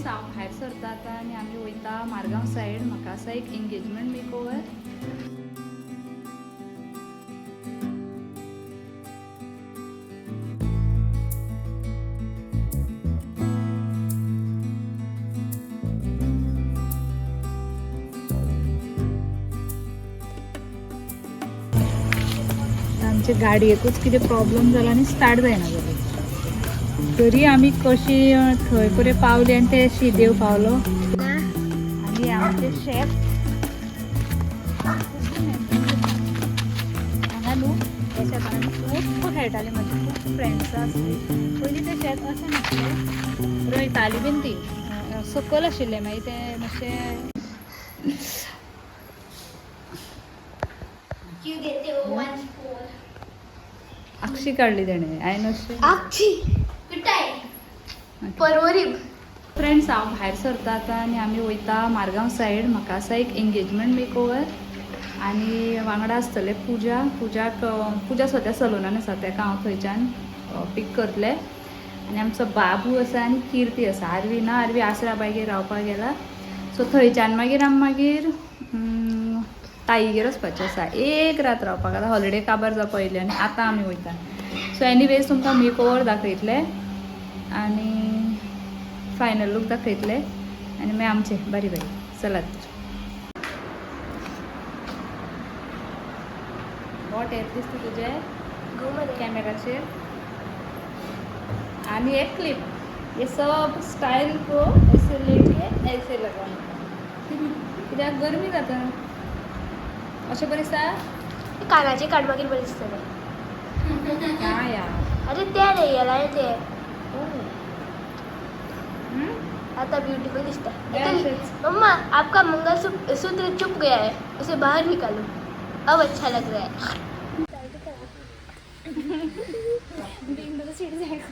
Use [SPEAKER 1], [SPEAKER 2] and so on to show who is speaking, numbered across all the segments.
[SPEAKER 1] Friends हांव भायर सरता आतां आनी आमी वयता मारगांव सायड. म्हाका आसा एक एंगेजमेंट मेकओवर. आमच्या गाडयेकूच कितें प्रॉब्लम जाला आनी स्टार्ट जायना जाली. तरी आमी कशी थंय पर्यंत पावली आनी ते देव पावलो. आनी आमचे शेफ हांगा न्हू त्या शेतान खूब खेळटाले. म्हाजी खूब फ्रेंड्स आसली. पयलीं ते शेत अशें नासलें, रोयताली बीन ती सकयल आशिल्ले. मागीर ते मातशें अक्षी काढली तेणे. हांवें अशी
[SPEAKER 2] परवरी.
[SPEAKER 1] फ्रेंड्स हांव भायर सरता आतां आनी आमी वयता मारगांव सायड. म्हाका आसा एक एंगेजमेंट मेकओवर आनी वांगडा आसतले पुजा सद्या सलूनान आसा, ताका हांव थंयच्यान पीक करतलें. आनी आमचो बाबू आसा आनी किर्ती आसा. आरवी ना, आरवी आसरा बायगेर रावपाक गेला. सो थंयच्यान मागीर ताईगेर वचपाचें आसा. एक रात रावपाक. आतां हॉलिडे काबार जावं पयलीं आनी आतां आमी वयता. सो एनीवेज तुमकां मेकओवर दाखयतले आनी फायनल लूक दाखयतले आनी मागीर आमचे बरी चलात. वॉट येत दिसता तुजे कॅमेराचेर. आनी एक क्लिप ये सब स्टाईल को ऐसे लेके ऐसे लगा. कित्याक गरमी जाता अशें बरें दिसता.
[SPEAKER 2] कानाचे काडपाक बरें दिसतले.
[SPEAKER 1] काय यार.
[SPEAKER 2] अरे ते नाही गेला ते आता ब्यूटीफुल दिसता. मम्मा आपका मंगलसूत्र चुप गया है, उसे बाहर निकालो. अब अच्छा लग रहा है. विंडो सीट जाएगा.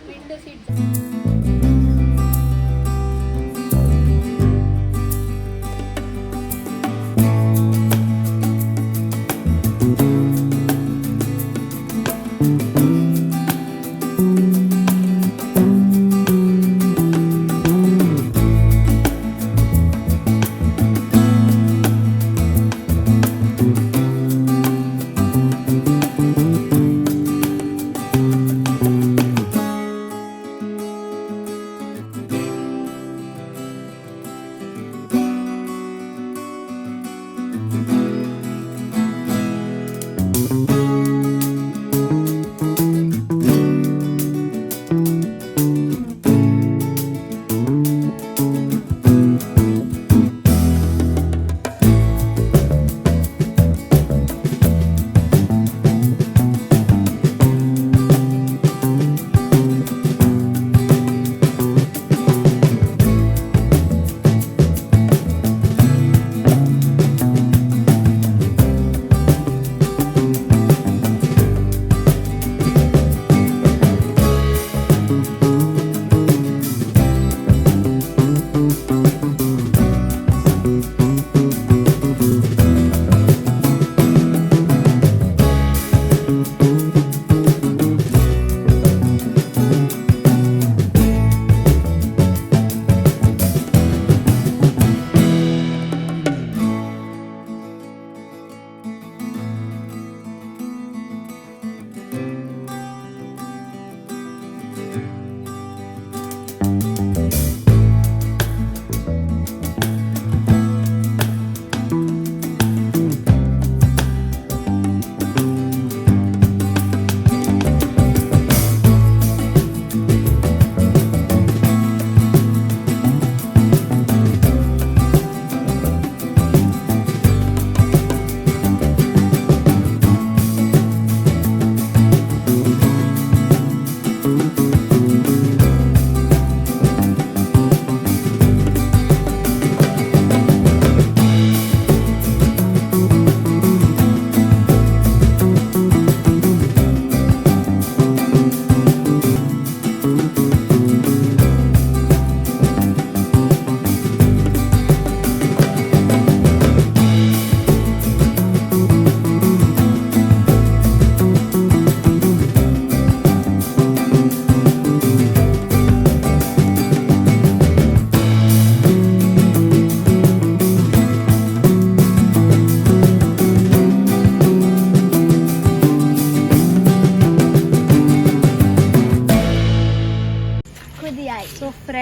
[SPEAKER 2] विंडो सीट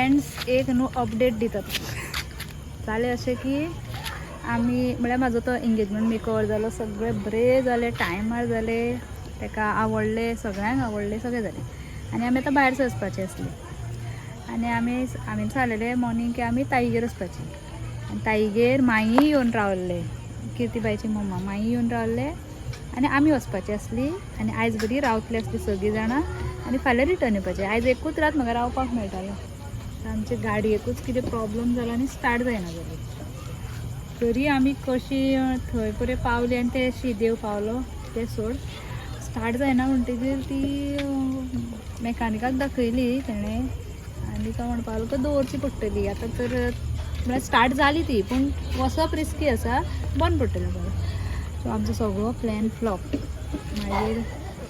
[SPEAKER 1] फ्रेंड्स एक न्हू अपडेट दितात. जालें अशें की आमी म्हळ्यार म्हाजो तो एंगेजमेंट मेकओवर जालो, सगळें बरें जालें, टायमार जालें, ताका आवडलें, सगळ्यांक आवडलें, सगळें जालें. आनी आमी आतां भायर सरपाचें आसलीं आनी हांवें सांगलेलें मॉर्निंग की आमी ताईगेर वचपाचीं. आनी ताईगेर माई येवन रावल्ले, किर्तीबायची मम्मा माई येवन रावल्ले आनी आमी वचपाचीं आसलीं. आनी आयज बरी रावतली आसलीं सगळीं जाणां आनी फाल्यां रिटर्न येवपाचें. आयज एकूच रात म्हाका रावपाक मेळटालें. आमचे गाडयेकूच कितें प्रॉब्लम जालो आनी स्टार्ट जायना जाली. तरी आमी कशीं थंय परें पावलीं आनी ते देव पावलो ते सोड, स्टार्ट जायना म्हणटकीर ती मॅकानिकाक दाखयली तेणें आनी तो म्हणपाक लागलो तो दवरची पडटली. आतां तर म्हळ्यार स्टार्ट जाली ती, पूण वचप रिस्की आसा, बंद पडटलें बरें. सो आमचो सगळो प्लॅन फ्लॉप. मागीर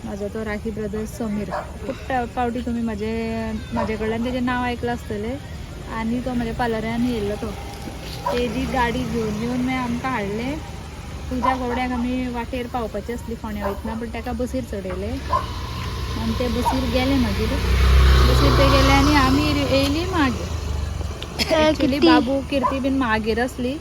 [SPEAKER 1] म्हाजो तो राखी ब्रदर्स समीर, खूब फावटी तुमी म्हाजे कडल्यान तेजें नांव आयकलां आसतलें. आनी तो म्हाज्या पार्लरान येयल्लो तो, तेजी गाडी घेवन येवन मागीर आमकां हाडलें. तुज्या गोवड्याक आमी वाटेर पावपाची आसली फोंड्या वयतना, पूण ताका बसीर चडयलें आनी ते बसीर गेले. मागीर बसीर ते गेले आनी आमी येयलीं मागीर. एक्चुली बाबू किर्ती बीन मागीर आसली.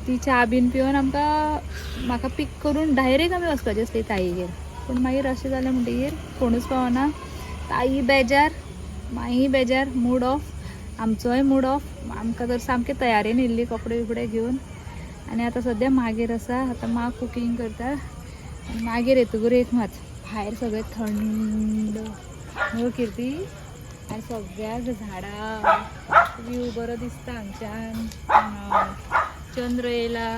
[SPEAKER 1] ती च्या बीन पिवन आमकां म्हाका पीक करून डायरेक्ट आमी वचपाची आसली ताईगेर. पूण मागीर अशें जालें म्हणटकीर कोणूच पावना. ताई बेजार, माई बेजार, मूड ऑफ, आमचोय मूड ऑफ. आमकां तर सामकें तयारेन येयल्ली कपडे बिपडे घेवन. आनी आतां सद्या मागीर आसा, आतां माग कुकींग करता. आनी मागीर येतकूर एक मात भायर सगळें थंड न्हू किर्ती, आनी सगळ्याक झाडां, व्यू बरो दिसता हांगच्यान. चंद्र येयला.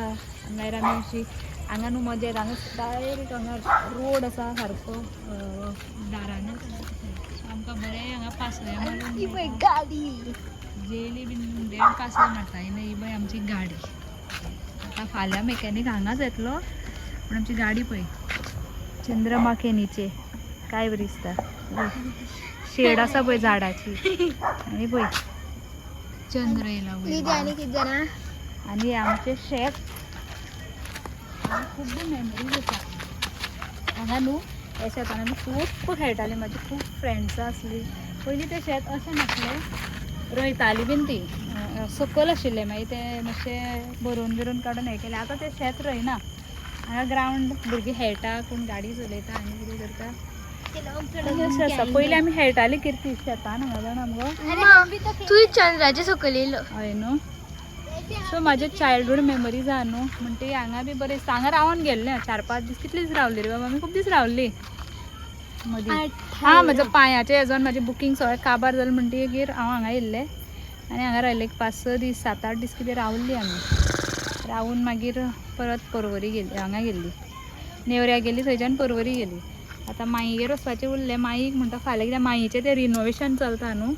[SPEAKER 1] मागीर आमी अशी हांगा न्हू मजा येता. हांगा डायरेक्ट हांगा रोड आसा सारको दारान. आमकां बरें हांगा पासय मारून
[SPEAKER 2] गाडी
[SPEAKER 1] जेली बीन देड पासय मारता. ही पळय आमची गाडी. आतां फाल्यां मॅकॅनीक हांगाच येतलो, पूण आमची गाडी पळय चंद्रमा के नीचे काय बरी दिसता. शेड आसा पळय झाडाची आनी पळय चंद्र येयला वयर. आनी आमचे शेत खूब मेमरीज आसा हांगा न्हू. ह्या शेतान आमी खूब खेळटालीं. म्हाजी खूब फ्रेंड्सां आसलीं. पयलीं तें शेत अशें नासलें, रोयतालीं बीन ती सकयल आशिल्लें. मागीर तें मातशें भरून बिरून काडून हें केलें. आतां तें शेत रोयना. हांगा ग्रावंड, भुरगीं खेळटा, कोण गाडी चलयता आनी कितें करता. अशें आसा. पयलीं आमी खेळटालीं किर्ती शेतान हांगा जाण आमगो.
[SPEAKER 2] तूं चंद्राचे सकयल येयलो
[SPEAKER 1] हय न्हू. सो म्हाजे चायल्डहूड मेमरीज आहा न्हू, म्हणटी हांगा बी बरें दिसता. हांगा रावून गेल्लें 4-5 दीस. कितले दीस रावली रे बाबा आमी? खूब दीस रावल्ली मदीं. हां, म्हजो पांयाचें हेजोन म्हाजें बुकींग सगळें काबार जालें म्हणटकीर हांव हांगा येयल्लें आनी हांगा रावलें 5-6 दीस, 7-8 दीस कितें रावल्लीं आमी. रावून मागीर परत पर्वरी गेली, हांगा गेल्ली, नेवऱ्या गेली, थंयच्यान पर्वरी गेली. आतां माईगेर वचपाचें उरलें. माईक म्हणटा फाल्यां, कित्याक माईचें तें रिनोवेशन चलता न्हू.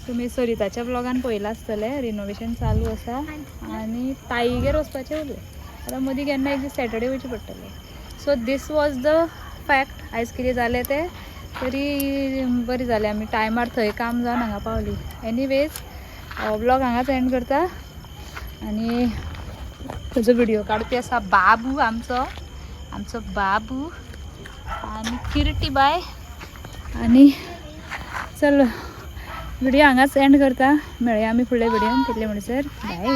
[SPEAKER 1] तुमी सरिताच्या ब्लॉगान पळयलां आसतलें, रिनोवेशन चालू आसा. आनी ताईगेर वचपाचें उरलें. आतां मदीं केन्ना एक दीस सॅटर्डे वयचें पडटलें. So this was the fact. आयज कितें जालें तें तरी बरी जालें. आमी टायमार थंय काम जावन हांगा पावलीं. एनीवेज ब्लॉग हांगाच एंड करता. आनी तेजो व्हिडिओ काडपी आसा बाबू, आमचो बाबू आनी किर्टी बाय. आनी चल व्हिडिओ हांगाच एंड करता. मेळया आमी फुडल्या व्हिडिओन. तितले म्हणसर बाय.